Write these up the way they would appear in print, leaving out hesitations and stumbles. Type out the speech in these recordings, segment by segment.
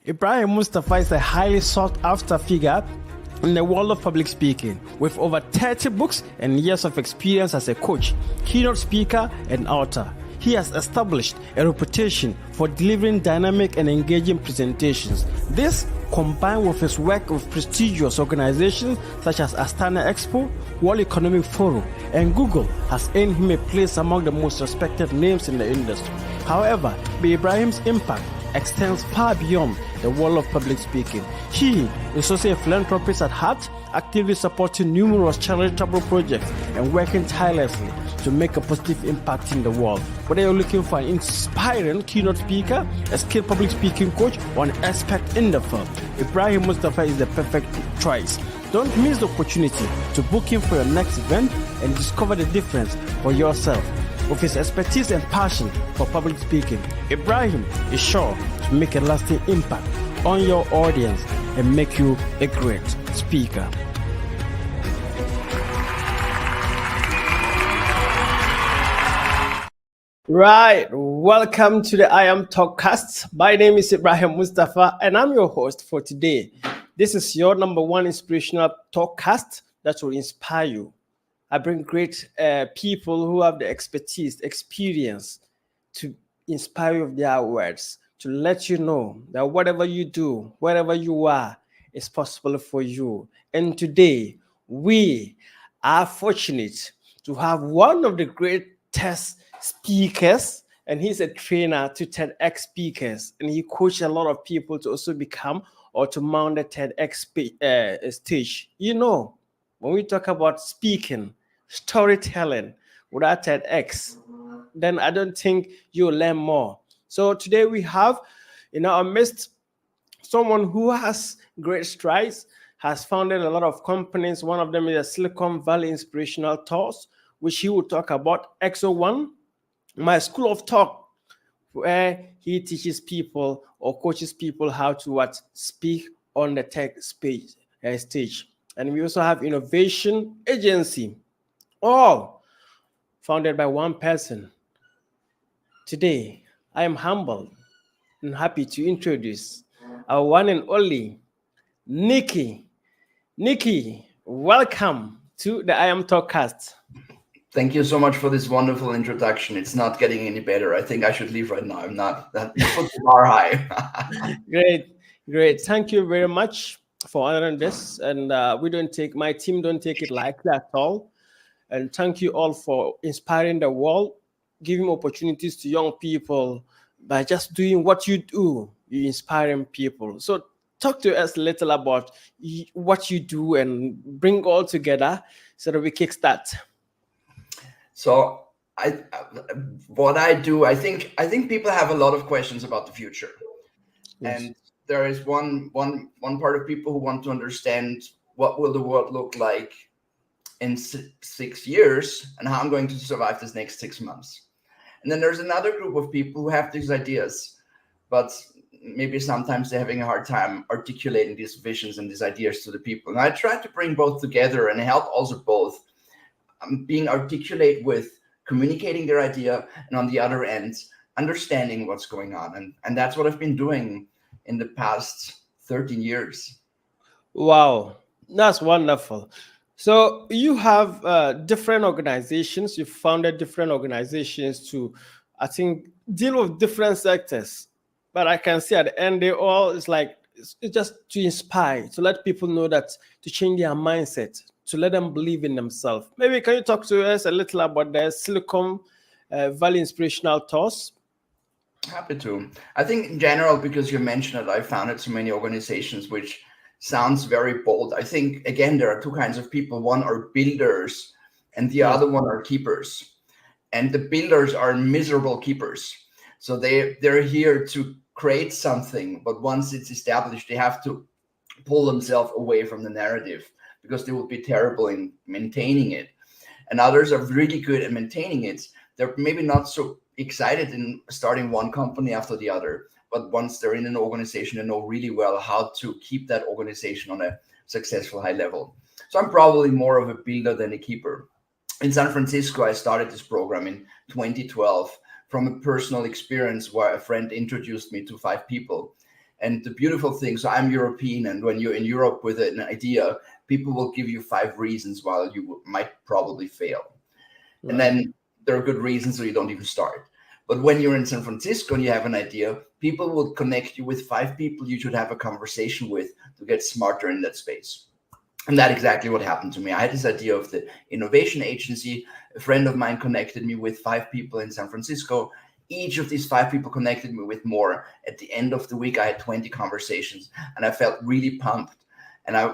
Ibrahim Mustafa is a highly sought-after figure in the world of public speaking, with over 30 books and years of experience as a coach, keynote speaker, and author. He has established a reputation for delivering dynamic and engaging presentations. This, combined with his work with prestigious organizations such as Astana Expo, World Economic Forum, and Google, has earned him a place among the most respected names in the industry. However, Ibrahim's impact extends far beyond the world of public speaking. He is also a philanthropist at heart, actively supporting numerous charitable projects and working tirelessly to make a positive impact in the world. Whether you're looking for an inspiring keynote speaker, a skilled public speaking coach, or an expert in the field, Ibrahim Mustafa is the perfect choice. Don't miss the opportunity to book him for your next event and discover the difference for yourself. With his expertise and passion for public speaking, Ibrahim is sure to make a lasting impact on your audience and make you a great speaker. Right, welcome to the IM Talkcast. My name is Ibrahim Mustafa and I'm your host for today. This is your number one inspirational talkcast that will inspire you. I bring great people who have the expertise, experience to inspire you with their words, to let you know that whatever you do, wherever you are, is possible for you. And today, we are fortunate to have one of the greatest speakers, and he's a trainer to TedX Speakers, and he coaches a lot of people to also become or to mount the TedX stage. You know, when we talk about speaking, storytelling without TedX, then I don't think you'll learn more. So today we have in our midst someone who has great strides, has founded a lot of companies. One of them is a Silicon Valley Inspirational Tours, which he will talk about. XO1, my school of talk, where he teaches people or coaches people how to speak on the tech stage. And we also have Innovation Agency, all founded by one person. Today, I am humbled and happy to introduce our one and only Niki. Niki, welcome to the IM Talkcast. Thank you so much for this wonderful introduction. It's not getting any better. I think I should leave right now. I'm not that far high. Great. Thank you very much for honoring this. And my team don't take it lightly at all. And thank you all for inspiring the world, giving opportunities to young people by just doing what you do. You're inspiring people. So talk to us a little about what you do and bring all together so that we kickstart. So what I do, I think people have a lot of questions about the future. Yes. And there is one part of people who want to understand what will the world look like in 6 years and how I'm going to survive this next 6 months. And then there's another group of people who have these ideas, but maybe sometimes they're having a hard time articulating these visions and these ideas to the people. And I try to bring both together and help also both being articulate with communicating their idea and on the other end, understanding what's going on. And that's what I've been doing in the past 13 years. Wow, that's wonderful. So you have different organizations. You founded different organizations to, I think, deal with different sectors. But I can see at the end, it's just to inspire, to let people know that, to change their mindset, to let them believe in themselves. Maybe can you talk to us a little about the Silicon Valley Inspirational Tours? Happy to. I think in general, because you mentioned it, I founded so many organizations, which sounds very bold. I think, again, there are two kinds of people. One are builders and the other one are keepers. And the builders are miserable keepers. So they're here to create something, but once it's established, they have to pull themselves away from the narrative because they will be terrible in maintaining it. And others are really good at maintaining it. They're maybe not so excited in starting one company after the other, but once they're in an organization, they know really well how to keep that organization on a successful high level. So I'm probably more of a builder than a keeper. In San Francisco, I started this program in 2012 from a personal experience where a friend introduced me to 5 people. And the beautiful thing, so I'm European, and when you're in Europe with an idea, people will give you 5 reasons why you might probably fail. And then there are good reasons so you don't even start. But when you're in San Francisco and you have an idea, people will connect you with 5 people you should have a conversation with to get smarter in that space. And that's exactly what happened to me. I had this idea of the innovation agency. A friend of mine connected me with 5 people in San Francisco. Each of these 5 people connected me with more. At the end of the week, I had 20 conversations, and I felt really pumped. And I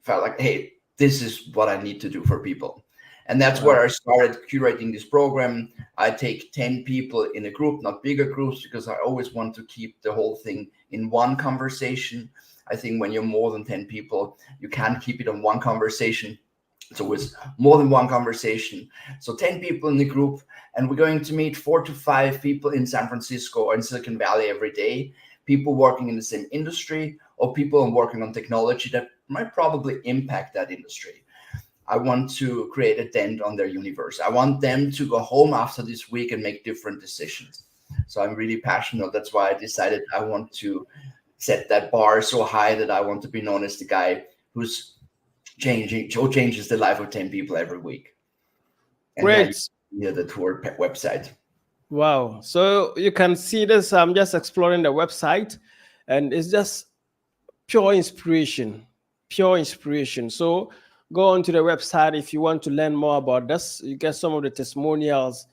felt like, hey, this is what I need to do for people. And that's where I started curating this program. I take 10 people in a group, not bigger groups, because I always want to keep the whole thing in one conversation. I think when you're more than 10 people, you can't keep it on one conversation. It's always more than one conversation. So 10 people in the group, and we're going to meet 4 to 5 people in San Francisco or in Silicon Valley every day, people working in the same industry or people working on technology that might probably impact that industry. I want to create a dent on their universe. I want them to go home after this week and make different decisions. So I'm really passionate. That's why I decided I want to set that bar so high that I want to be known as the guy who's changes the life of 10 people every week. And Great. The tour website. Wow. So you can see this. I'm just exploring the website, and it's just pure inspiration. Pure inspiration. So go onto the website if you want to learn more about this. You get some of the testimonials,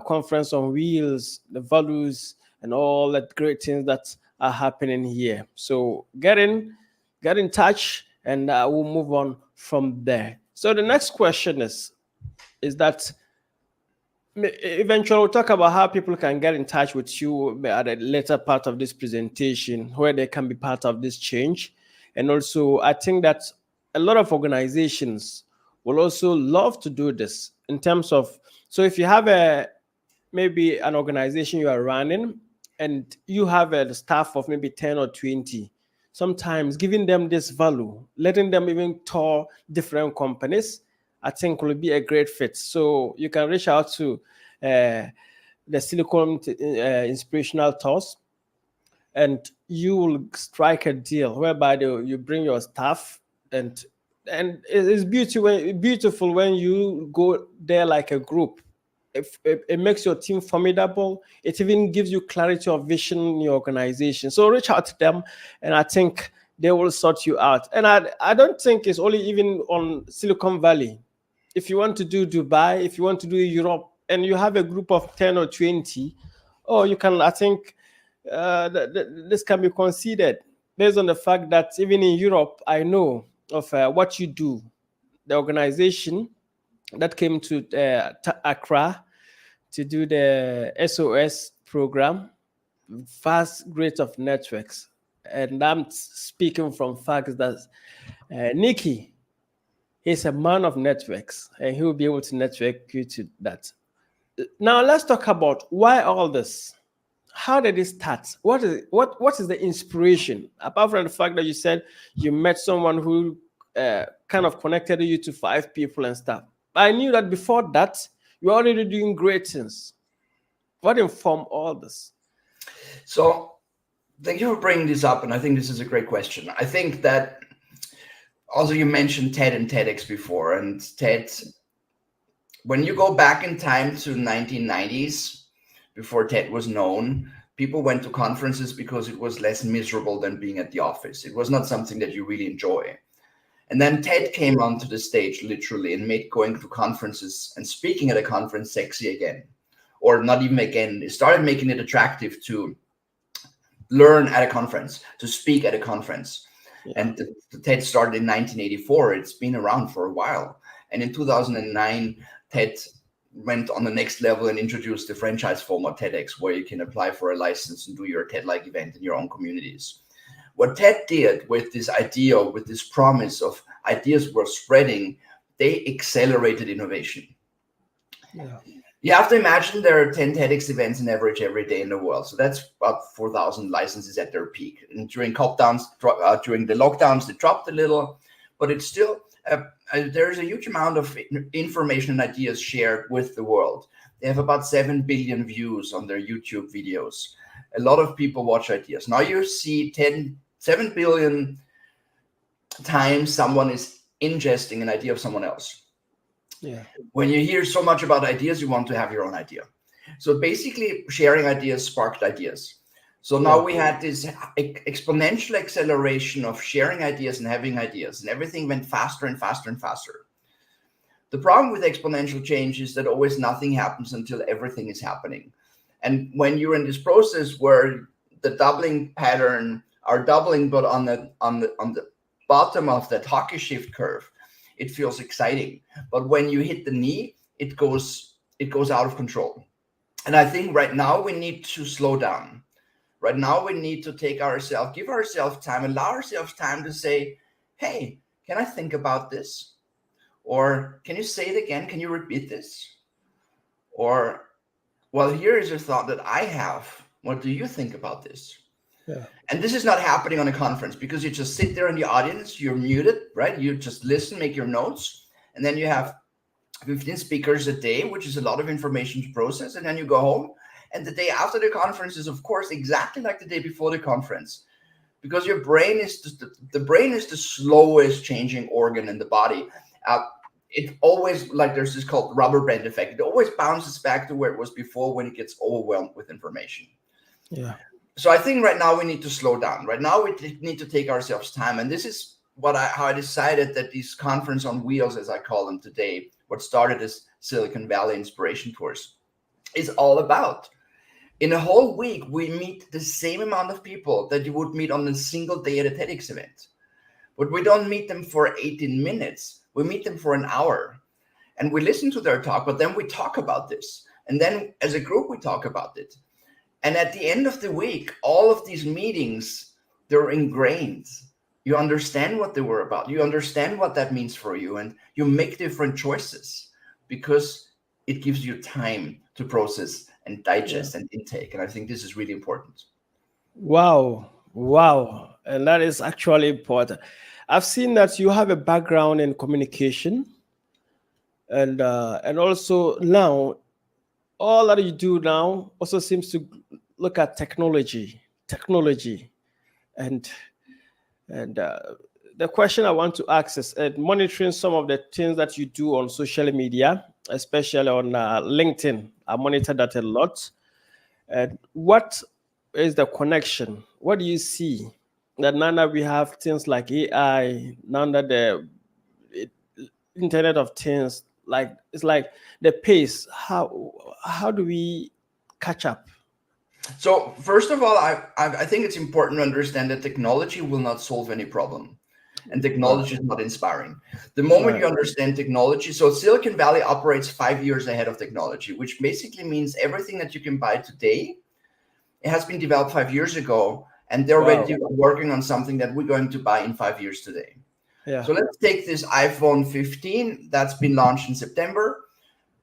conference on wheels, the values, and all that great things that are happening here. So get in touch, and we'll move on from there. So the next question is that eventually we'll talk about how people can get in touch with you at the later part of this presentation, where they can be part of this change. And also, I think that a lot of organizations will also love to do this in terms of, so if you have maybe an organization you are running and you have a staff of maybe 10 or 20, sometimes giving them this value, letting them even tour different companies, I think will be a great fit. So you can reach out to the Silicon Inspirational Tours, and you will strike a deal whereby you bring your staff, and it's beautiful when you go there like a group. It makes your team formidable. It even gives you clarity of vision in your organization. So reach out to them, and I think they will sort you out. And I don't think it's only even on Silicon Valley. If you want to do Dubai, if you want to do Europe, and you have a group of 10 or 20, you can, I think this can be considered based on the fact that even in Europe, I know of what you do. The organization that came to Accra to do the SOS program, vast rate of networks. And I'm speaking from facts that Niki, he's a man of networks, and he will be able to network you to that. Now let's talk about why all this. How did it start? What is the inspiration? Apart from the fact that you said you met someone who kind of connected you to 5 people and stuff. I knew that before that, you were already doing great things. What informed all this? So thank you for bringing this up, and I think this is a great question. I think that also you mentioned TED and TEDx before, and TED, when you go back in time to 1990s, before TED was known, people went to conferences because it was less miserable than being at the office. It was not something that you really enjoy. And then TED came onto the stage literally and made going to conferences and speaking at a conference sexy again. Or not even again, it started making it attractive to learn at a conference, to speak at a conference. Yeah. And the TED started in 1984. It's been around for a while. And in 2009, TED went on the next level and introduced the franchise format TEDx, where you can apply for a license and do your TED-like event in your own communities. What TED did with this idea, with this promise of ideas were spreading, they accelerated innovation. Yeah. You have to imagine there are 10 TEDx events in average every day in the world. So that's about 4,000 licenses at their peak. And during during the lockdowns, they dropped a little, but it's still, there's a huge amount of information and ideas shared with the world. They have about 7 billion views on their YouTube videos. a lot of people watch ideas. Now you see 7 billion times someone is ingesting an idea of someone else. Yeah. When you hear so much about ideas, you want to have your own idea. So basically, sharing ideas sparked ideas. So now we had this exponential acceleration of sharing ideas and having ideas, and everything went faster and faster and faster. The problem with exponential change is that always nothing happens until everything is happening. And when you're in this process where the doubling pattern are doubling, but on the bottom of that hockey shift curve, it feels exciting. But when you hit the knee, it goes out of control. And I think right now we need to slow down. Right now we need to give ourselves time, allow ourselves time to say, hey, can I think about this? Or can you say it again? Can you repeat this? Or, well, here is a thought that I have. What do you think about this? Yeah. And this is not happening on a conference because you just sit there in the audience, you're muted, right? You just listen, make your notes, and then you have 15 speakers a day, which is a lot of information to process, and then you go home. And the day after the conference is, of course, exactly like the day before the conference, because your brain is the brain is the slowest changing organ in the body. It always, like there's this called rubber band effect. It always bounces back to where it was before when it gets overwhelmed with information. Yeah. So I think right now we need to slow down. Right now we need to take ourselves time. And this is how I decided that these conference on wheels, as I call them today, what started as Silicon Valley Inspiration Tours, is all about. In a whole week, we meet the same amount of people that you would meet on a single day at a TEDx event. But we don't meet them for 18 minutes. We meet them for an hour. And we listen to their talk, but then we talk about this. And then as a group, we talk about it. And at the end of the week, all of these meetings, they're ingrained. You understand what they were about. You understand what that means for you. And you make different choices because it gives you time to process and digest and intake. And I think this is really important. Wow. And that is actually important. I've seen that you have a background in communication, and also now all that you do now also seems to look at technology, and the question I want to ask is monitoring some of the things that you do on social media, especially on LinkedIn. I monitor that a lot. And what is the connection? What do you see that now that we have things like AI, now that the Internet of Things, like it's like the pace, how do we catch up? So first of all, I think it's important to understand that technology will not solve any problem. And technology is not inspiring. The moment you understand technology, so Silicon Valley operates 5 years ahead of technology, which basically means everything that you can buy today, it has been developed 5 years ago, and they're already working on something that we're going to buy in 5 years today. Yeah. So let's take this iPhone 15 that's been launched in September.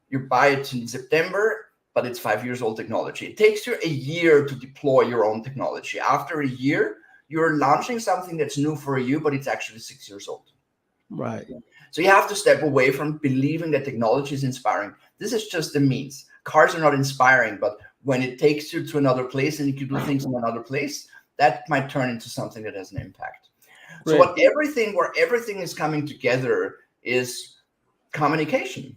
You buy it in September, but it's 5 years old technology. It takes you a year to deploy your own technology. After a year, you're launching something that's new for you, but it's actually 6 years old. Right. So you have to step away from believing that technology is inspiring. This is just a means. Cars are not inspiring, but when it takes you to another place and you can do things in another place, that might turn into something that has an impact. So where everything is coming together is communication.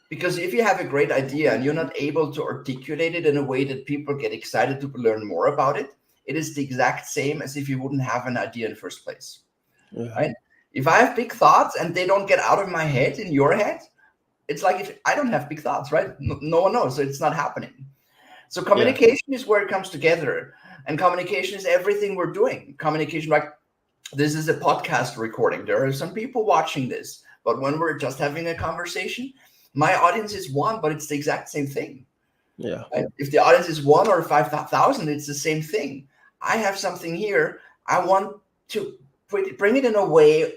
Because if you have a great idea and you're not able to articulate it in a way that people get excited to learn more about it, it is the exact same as if you wouldn't have an idea in the first place. Yeah. Right? If I have big thoughts and they don't get out of my head in your head, it's like if I don't have big thoughts, right? No one knows, so it's not happening. So communication is where it comes together. And communication is everything we're doing. Communication, like this is a podcast recording. There are some people watching this, but when we're just having a conversation, my audience is one, but it's the exact same thing. Yeah. Right? If the audience is 1 or 5,000, it's the same thing. I have something here. I want to bring it in a way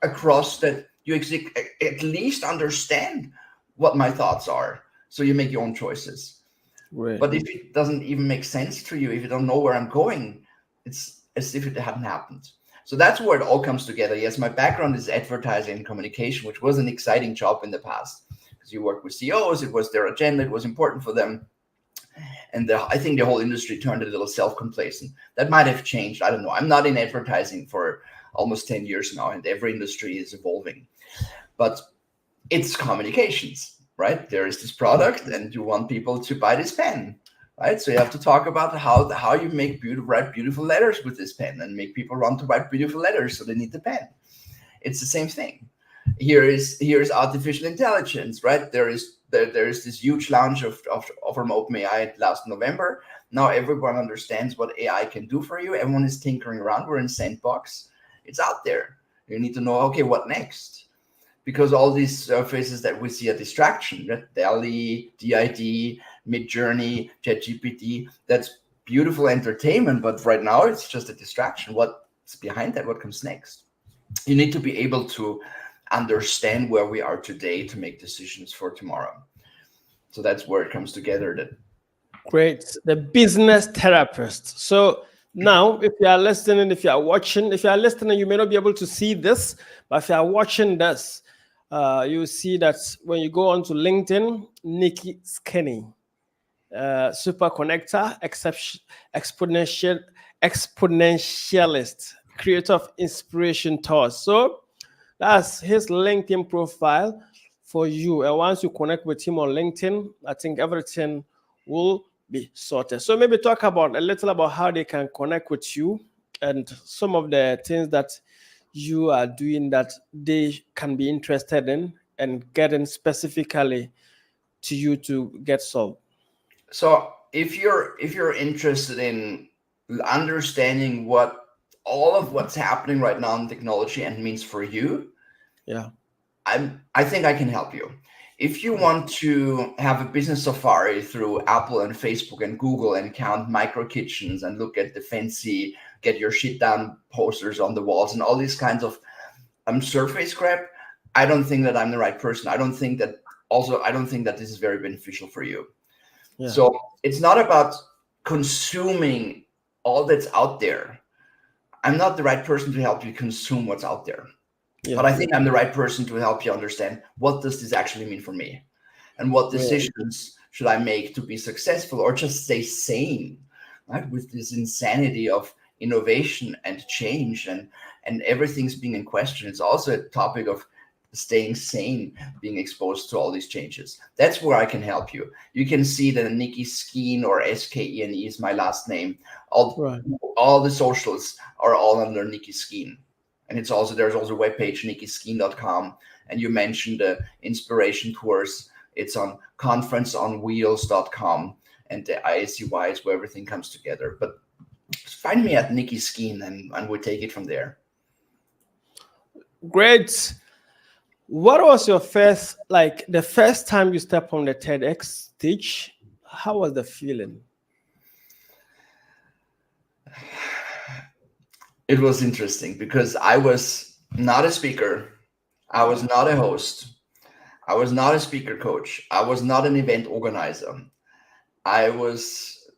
across that you at least understand what my thoughts are. So you make your own choices. Right. But if it doesn't even make sense to you, if you don't know where I'm going, it's as if it hadn't happened. So that's where it all comes together. Yes, my background is advertising and communication, which was an exciting job in the past. Because you work with CEOs, it was their agenda, it was important for them. And I think the whole industry turned a little self-complacent. That might have changed. I don't know. I'm not in advertising for almost 10 years now, and every industry is evolving. But it's communications, right? There is this product, and you want people to buy this pen, right? So you have to talk about how you write beautiful letters with this pen and make people want to write beautiful letters, so they need the pen. It's the same thing. Here is artificial intelligence, right? There is this huge launch from OpenAI last November. Now everyone understands what AI can do for you. Everyone is tinkering around. We're in sandbox. It's out there. You need to know, okay, what next? Because all these surfaces that we see are distraction, right? DALL-E, DID, Midjourney, ChatGPT, that's beautiful entertainment, but right now it's just a distraction. What's behind that? What comes next? You need to be able to understand where we are today to make decisions for tomorrow. So that's where it comes together. Great. The business therapist. So now, if you are listening, if you are watching, if you are listening, you may not be able to see this, but if you are watching this, you will see that when you go on to LinkedIn, Niki Skene, super connector, exponentialist, creator of inspiration tours. So that's his LinkedIn profile for you. And once you connect with him on LinkedIn, I think everything will be sorted. So maybe talk about a little about how they can connect with you and some of the things that you are doing that they can be interested in and getting specifically to you to get solved. So if you're interested in understanding what all of what's happening right now in technology and means for you, yeah, I think I can help you. If you want to have a business safari through Apple and Facebook and Google and count micro kitchens and look at the fancy get your shit done posters on the walls and all these kinds of surface crap, I don't think that I'm the right person. I don't think that this is very beneficial for you. Yeah. So it's not about consuming all that's out there. I'm not the right person to help you consume what's out there. Yeah. But I think I'm the right person to help you understand what does this actually mean for me and what decisions should I make to be successful or just stay sane, right? With this insanity of innovation and change and everything's being in question. It's also a topic of staying sane, being exposed to all these changes. That's where I can help you. You can see that Niki Skene or Skene is my last name. All the socials are all under Niki Skene. And there's also a webpage, nikiskene.com. And you mentioned the inspiration tours. It's on conferenceonwheels.com. And the ISUY is where everything comes together. But find me at Niki Skene and we'll take it from there. Great. What was your the first time you stepped on the TEDx stage? How was the feeling? It was interesting because I was not a speaker. I was not a host. I was not a speaker coach. I was not an event organizer. I was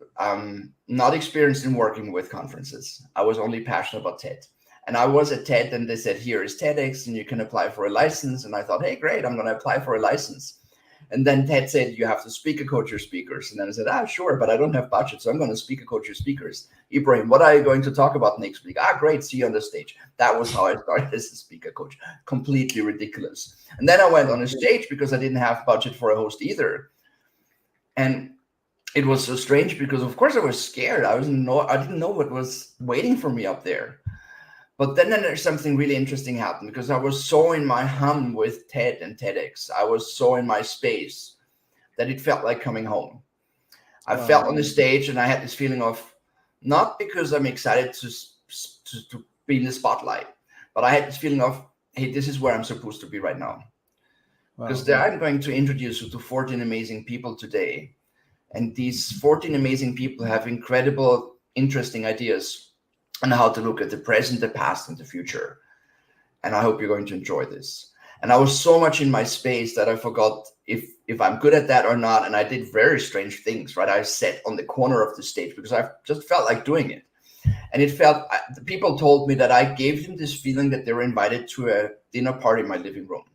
not experienced in working with conferences. I was only passionate about TED. And I was at TED and they said, here is TEDx and you can apply for a license. And I thought, hey, great, I'm going to apply for a license. And then TED said, you have to speaker coach your speakers. And then I said, sure, but I don't have budget. So I'm going to speaker coach your speakers. Ibrahim, what are you going to talk about next week? Great, see you on the stage. That was how I started as a speaker coach. Completely ridiculous. And then I went on a stage because I didn't have budget for a host either. And it was so strange because, of course, I was scared. I didn't know what was waiting for me up there. But then there's something really interesting happened because I was so in my hum with TED and TEDx. I was so in my space that it felt like coming home. I felt on the stage and I had this feeling of, not because I'm excited to be in the spotlight, but I had this feeling of, hey, this is where I'm supposed to be right now. Because I'm going to introduce you to 14 amazing people today. And these 14 amazing people have incredible, interesting ideas on how to look at the present, the past, and the future. And I hope you're going to enjoy this. And I was so much in my space that I forgot if I'm good at that or not. And I did very strange things, right? I sat on the corner of the stage because I just felt like doing it. And the people told me that I gave them this feeling that they were invited to a dinner party in my living room.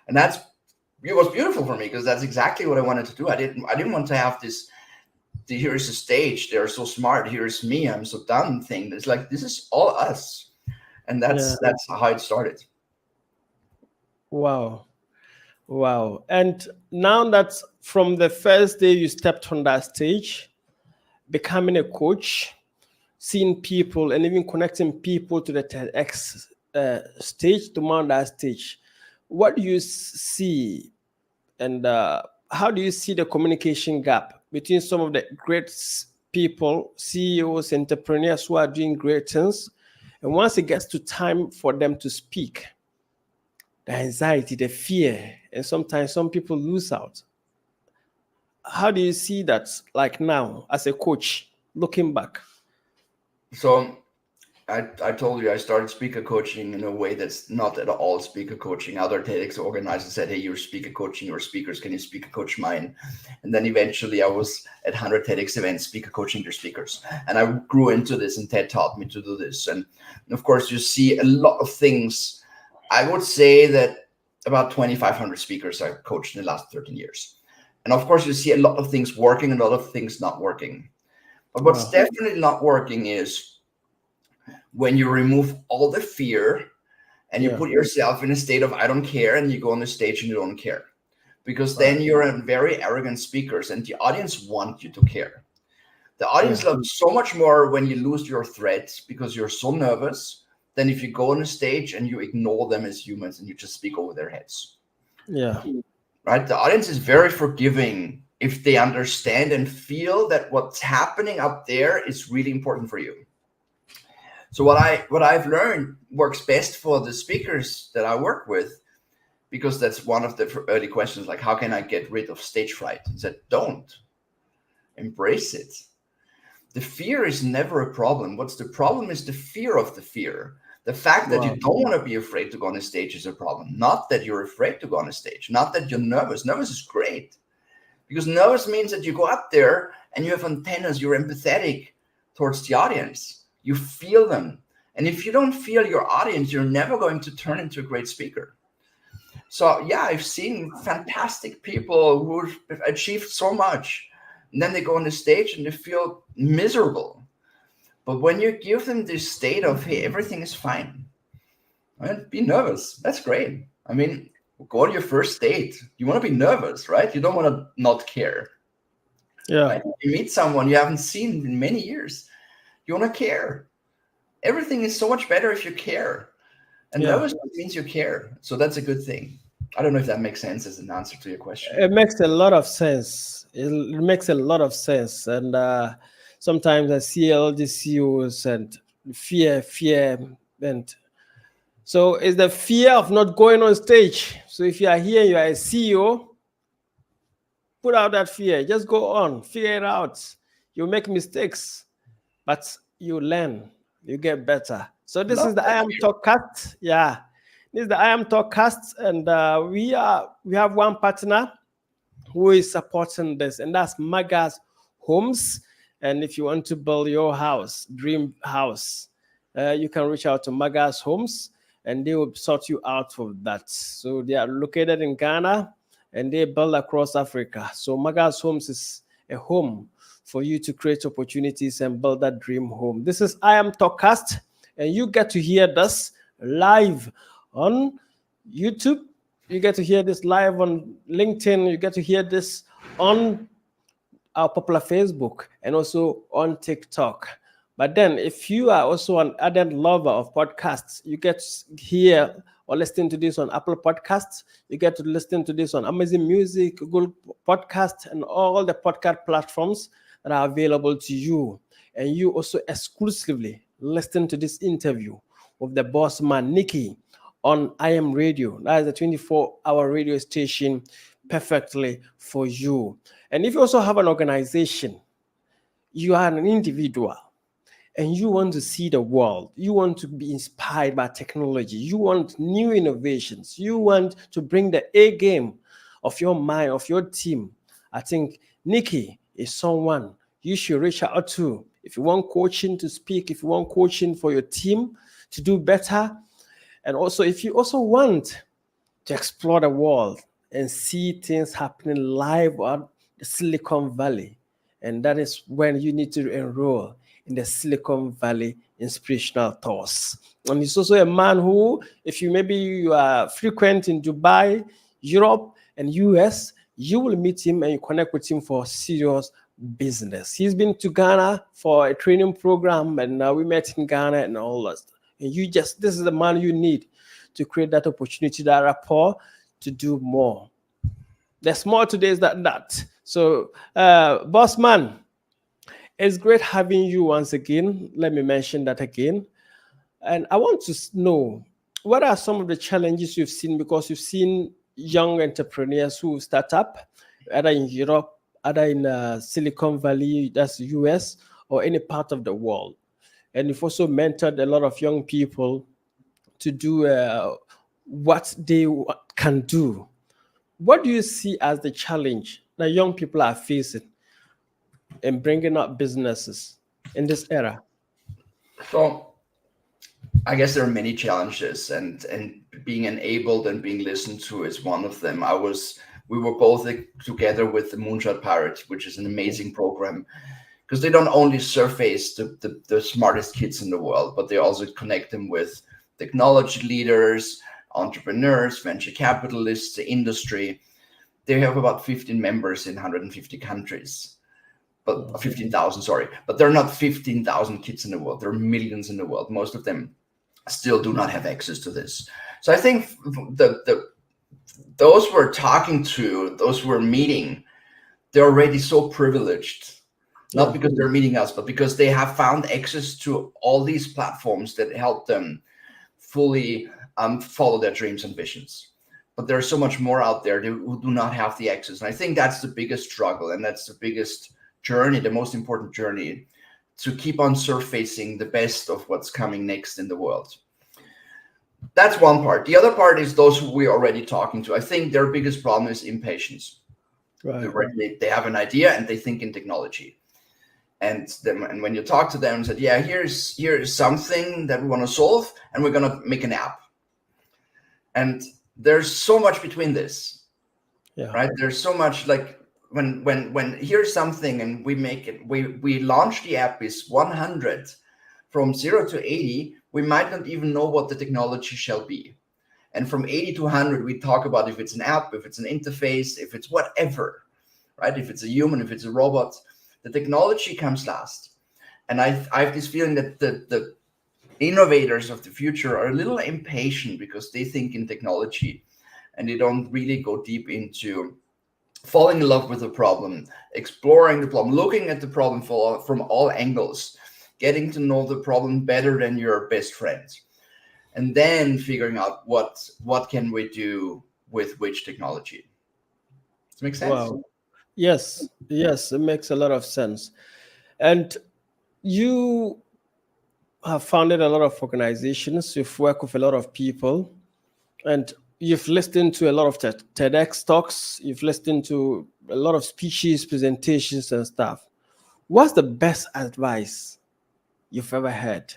And it was beautiful for me because that's exactly what I wanted to do. I didn't want to have this here's a stage, they're so smart, here's me, I'm so dumb thing. It's like, this is all us. And that's how it started. Wow. Wow. And now that from the first day you stepped on that stage, becoming a coach, seeing people and even connecting people to the TEDx stage, to mount that stage, what do you see, and how do you see the communication gap between some of the great people, CEOs, entrepreneurs who are doing great things, and once it gets to time for them to speak, the anxiety, the fear, and sometimes some people lose out? How do you see that, like now, as a coach, looking back? So I told you I started speaker coaching in a way that's not at all speaker coaching. Other TEDx organizers said, hey, you're speaker coaching your speakers. Can you speaker coach mine? And then eventually I was at 100 TEDx events speaker coaching their speakers. And I grew into this, and TED taught me to do this. And of course, you see a lot of things. I would say that about 2,500 speakers I've coached in the last 13 years. And of course, you see a lot of things working and a lot of things not working. But what's definitely not working is when you remove all the fear and you put yourself in a state of I don't care, and you go on the stage and you don't care. Because then you're a very arrogant speakers, and the audience want you to care. The audience loves so much more when you lose your threats because you're so nervous than if you go on a stage and you ignore them as humans and you just speak over their heads. Yeah. Right? The audience is very forgiving if they understand and feel that what's happening up there is really important for you. So what I've learned works best for the speakers that I work with, because that's one of the early questions, like, how can I get rid of stage fright? I said, don't. Embrace it. The fear is never a problem. What's the problem is the fear of the fear. The fact that you don't want to be afraid to go on a stage is a problem. Not that you're afraid to go on a stage. Not that you're nervous. Nervous is great. Because nervous means that you go up there and you have antennas. You're empathetic towards the audience. You feel them. And if you don't feel your audience, you're never going to turn into a great speaker. So yeah, I've seen fantastic people who've achieved so much, and then they go on the stage and they feel miserable. But when you give them this state of, hey, everything is fine, right? Be nervous. That's great. I mean, go on your first date. You want to be nervous, right? You don't want to not care. Yeah. Right? You meet someone you haven't seen in many years. You want to care. Everything is so much better if you care. And nervousness means you care. So that's a good thing. I don't know if that makes sense as an answer to your question. It makes a lot of sense. It makes a lot of sense. And sometimes I see all these CEOs and fear. And so it's the fear of not going on stage. So if you are here, you are a CEO, put out that fear. Just go on, figure it out. You make mistakes, but you learn, you get better. So this is the IM Talkcast. Yeah, this is the IM Talkcast, and we have one partner who is supporting this, and that's Magas Homes. And if you want to build your house, dream house, you can reach out to Magas Homes, and they will sort you out for that. So they are located in Ghana, and they build across Africa. So Magas Homes is a home for you to create opportunities and build that dream home. This is IM Talkcast, and you get to hear this live on YouTube. You get to hear this live on LinkedIn. You get to hear this on our popular Facebook and also on TikTok. But then if you are also an ardent lover of podcasts, you get to hear or listen to this on Apple Podcasts. You get to listen to this on Amazon Music, Google Podcasts, and all the podcast platforms that are available to you. And you also exclusively listen to this interview with the boss man, Niki, on IM Radio. That is a 24-hour radio station perfectly for you. And if you also have an organization, you are an individual, and you want to see the world, you want to be inspired by technology, you want new innovations, you want to bring the A game of your mind, of your team, I think Niki is someone you should reach out to. If you want coaching to speak, if you want coaching for your team to do better, and also if you also want to explore the world and see things happening live on the Silicon Valley, And that is when you need to enroll in the Silicon Valley Inspirational Tours. And he's also a man who, if you are frequent in Dubai, Europe, and US, you will meet him and you connect with him for serious business. He's been to Ghana for a training program, and we met in Ghana and all that. And this is the man you need to create that opportunity, that rapport to do more. There's more today than that. So, boss man, it's great having you once again. Let me mention that again. And I want to know, what are some of the challenges you've seen? Because you've seen young entrepreneurs who start up, either in Europe, either in Silicon Valley, that's the US, or any part of the world. And you've also mentored a lot of young people to do what they can do. What do you see as the challenge that young people are facing in bringing up businesses in this era? So I guess there are many challenges, and being enabled and being listened to is one of them. We were both together with the Moonshot Pirates, which is an amazing program, because they don't only surface the smartest kids in the world, but they also connect them with technology leaders, entrepreneurs, venture capitalists, the industry. They have about 15 members in 150 countries, but 15,000, sorry. But there are not 15,000 kids in the world. There are millions in the world. Most of them still do not have access to this. So I think those we're talking to, those we're meeting, they're already so privileged, not because they're meeting us, but because they have found access to all these platforms that help them fully follow their dreams and visions. But there's so much more out there who do not have the access. And I think that's the biggest struggle, and that's the biggest journey, the most important journey, to keep on surfacing the best of what's coming next in the world. That's one part. The other part is those who we're already talking to. I think their biggest problem is impatience. Right. They have an idea and they think in technology. And when you talk to them and said, yeah, here's something that we want to solve, and we're going to make an app. And there's so much between this, right? There's so much, like when here's something and we make it, we launch the app is 100 from 0 to 80. We might not even know what the technology shall be. And from 80 to 100, we talk about if it's an app, if it's an interface, if it's whatever, right? If it's a human, if it's a robot, the technology comes last. And I have this feeling that the innovators of the future are a little impatient because they think in technology and they don't really go deep into falling in love with the problem, exploring the problem, looking at the problem from all angles, getting to know the problem better than your best friend, and then figuring out what can we do with which technology. Does it make sense? Wow. Yes, it makes a lot of sense. And you have founded a lot of organizations, you've worked with a lot of people, and you've listened to a lot of TEDx talks, you've listened to a lot of speeches, presentations, and stuff. What's the best advice you've ever heard?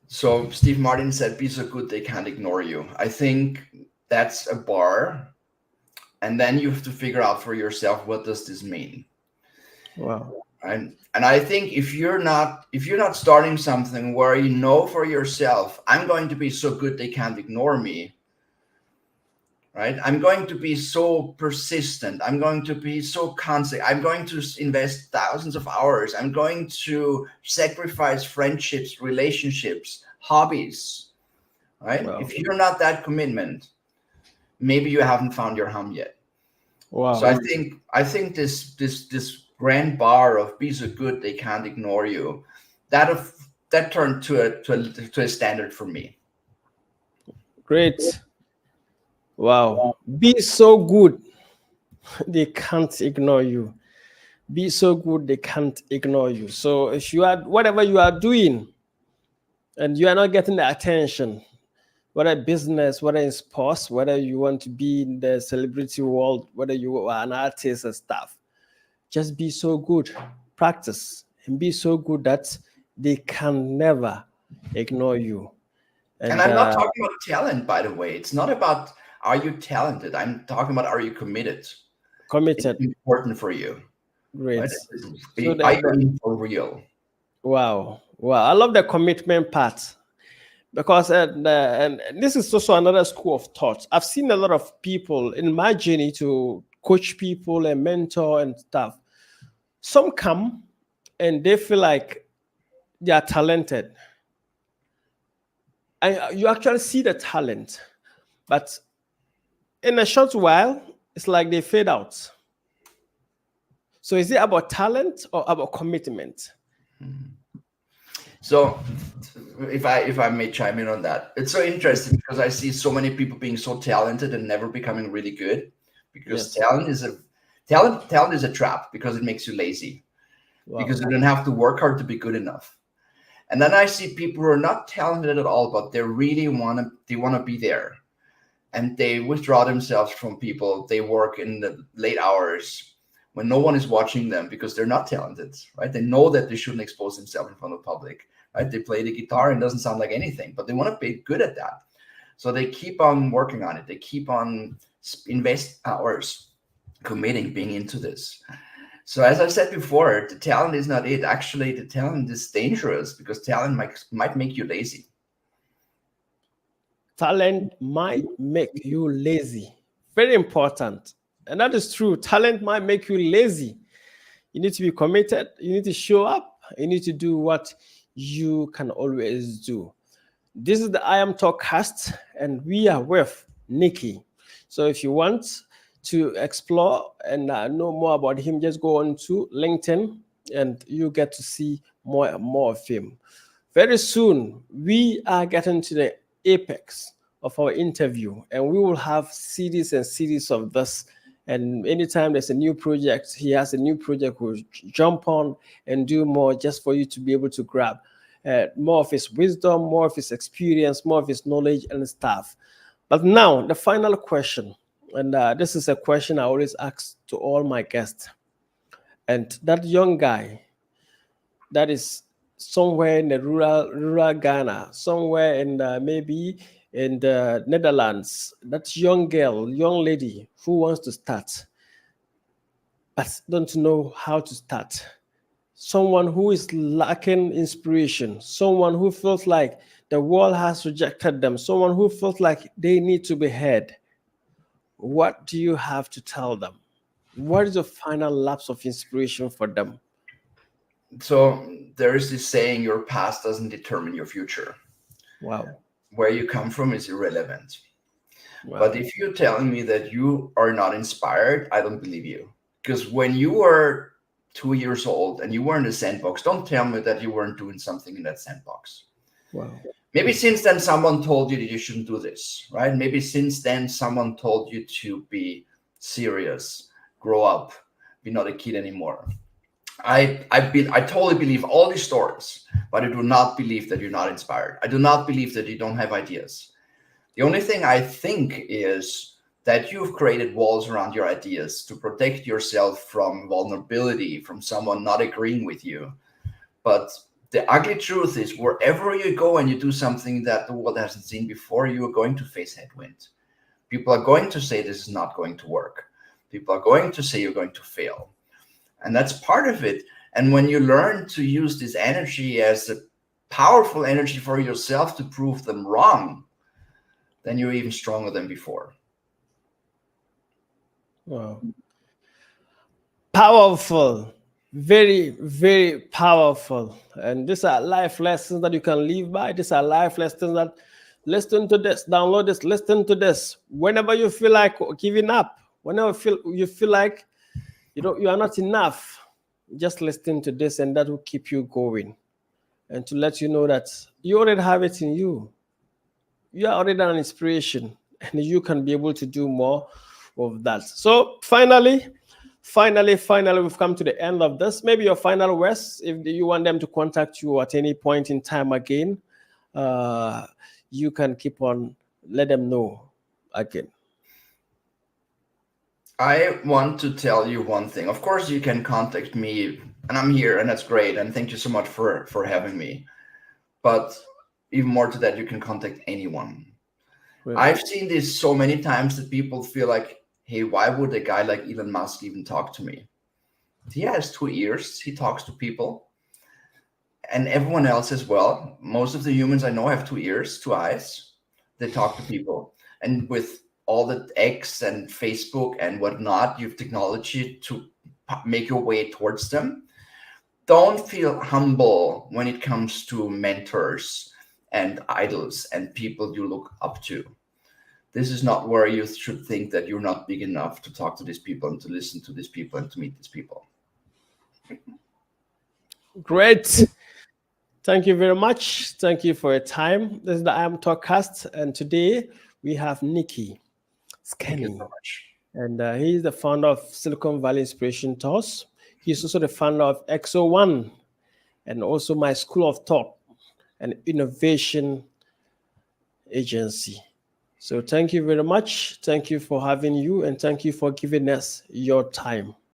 So Steve Martin said, be so good they can't ignore you. I think that's a bar. And then you have to figure out for yourself, what does this mean? Wow. And I think if you're not starting something where you know for yourself, I'm going to be so good they can't ignore me, right? I'm going to be so persistent. I'm going to be so constant. I'm going to invest thousands of hours. I'm going to sacrifice friendships, relationships, hobbies, right? Wow. If you're not that commitment, maybe you haven't found your home yet. Wow. So I think this grand bar of be so good they can't ignore you, that turned to a standard for me. Great. Wow. Be so good they can't ignore you. Be so good they can't ignore you. So if you are, whatever you are doing and you are not getting the attention, whether business, whether in sports, whether you want to be in the celebrity world, whether you are an artist and stuff, just be so good, practice, and be so good that they can never ignore you. And I'm not talking about talent, by the way. It's not about, are you talented? I'm talking about, are you committed? Committed. It's important for you. Great. Right? So Are you in for real? wow, wow. I love the commitment part because and this is also another school of thought. I've seen a lot of people in my journey to coach people and mentor and stuff. Some come and they feel like they are talented, and you actually see the talent, but in a short while, it's like they fade out. So is it about talent or about commitment? So if I may chime in on that, it's so interesting because I see so many people being so talented and never becoming really good because Yes. talent is a trap because it makes you lazy because Wow. you don't have to work hard to be good enough. And then I see people who are not talented at all, but they want to be there, and they withdraw themselves from people. They work in the late hours when no one is watching them because they're not talented, right? They know that they shouldn't expose themselves in front of the public, right? They play the guitar and it doesn't sound like anything, but they want to be good at that. So they keep on working on it. They keep on invest hours, committing, being into this. So as I said before, the talent is not it. Actually, the talent is dangerous because talent might make you lazy. Talent might make you lazy. Very important. And that is true. Talent might make you lazy. You need to be committed. You need to show up. You need to do what you can always do. This is the I Am Talkcast, and we are with Niki. So if you want to explore and know more about him, just go on to LinkedIn and you get to see more and more of him. Very soon, we are getting to the apex of our interview, and we will have series and series of this. And anytime there's a new project, he has a new project, we'll jump on and do more just for you to be able to grab more of his wisdom, more of his experience, more of his knowledge and stuff. But now, the final question, and this is a question I always ask to all my guests. And that young guy that is somewhere in the rural Ghana, somewhere in maybe in the Netherlands, that young girl, young lady who wants to start but don't know how to start, someone who is lacking inspiration, someone who feels like the world has rejected them, someone who feels like they need to be heard. What do you have to tell them? What is the final lapse of inspiration for them? So there is this saying, your past doesn't determine your future. Wow. Where you come from is irrelevant. But Wow. if you're telling me that you are not inspired, I don't believe you. Because when you were 2 years old and you were in the sandbox, don't tell me that you weren't doing something in that sandbox. Wow. Maybe since then someone told you that you shouldn't do this, right? Maybe since then someone told you to be serious, grow up, be not a kid anymore. I totally believe all these stories, but I do not believe that you're not inspired. I do not believe that you don't have ideas. The only thing I think is that you've created walls around your ideas to protect yourself from vulnerability, from someone not agreeing with you. But the ugly truth is, wherever you go and you do something that the world hasn't seen before, you are going to face headwind. People are going to say this is not going to work. People are going to say you're going to fail. And that's part of it. And when you learn to use this energy as a powerful energy for yourself to prove them wrong, then you're even stronger than before. Wow. Powerful. Very, very powerful. And these are life lessons that you can live by. These are life lessons that listen to this, download this, listen to this. Whenever you feel like giving up, whenever you feel like you are not enough, just listen to this, and that will keep you going. And to let you know that you already have it in you. You are already an inspiration, and you can be able to do more of that. So finally, we've come to the end of this. Maybe your final words, if you want them to contact you at any point in time again, uh, you can keep on, let them know again. I want to tell you one thing. Of course, you can contact me, and I'm here, and that's great. And thank you so much for having me. But even more to that, you can contact anyone. Great. I've seen this so many times that people feel like, hey, why would a guy like Elon Musk even talk to me? he has 2 ears. He talks to people, and everyone else as well. Most of the humans I know have 2 ears, 2 eyes. They talk to people, and with all the X and Facebook and whatnot, you have technology to make your way towards them. Don't feel humble when it comes to mentors and idols and people you look up to. This is not where you should think that you're not big enough to talk to these people and to listen to these people and to meet these people. Great. Thank you very much. Thank you for your time. This is the IM Talkcast, and today we have Niki Thank you Skene, so much. and he's the founder of Silicon Valley Inspiration Tours. He's also the founder of XO1 and also my School of Thought and Innovation Agency. So thank you very much. Thank you for having you, and thank you for giving us your time.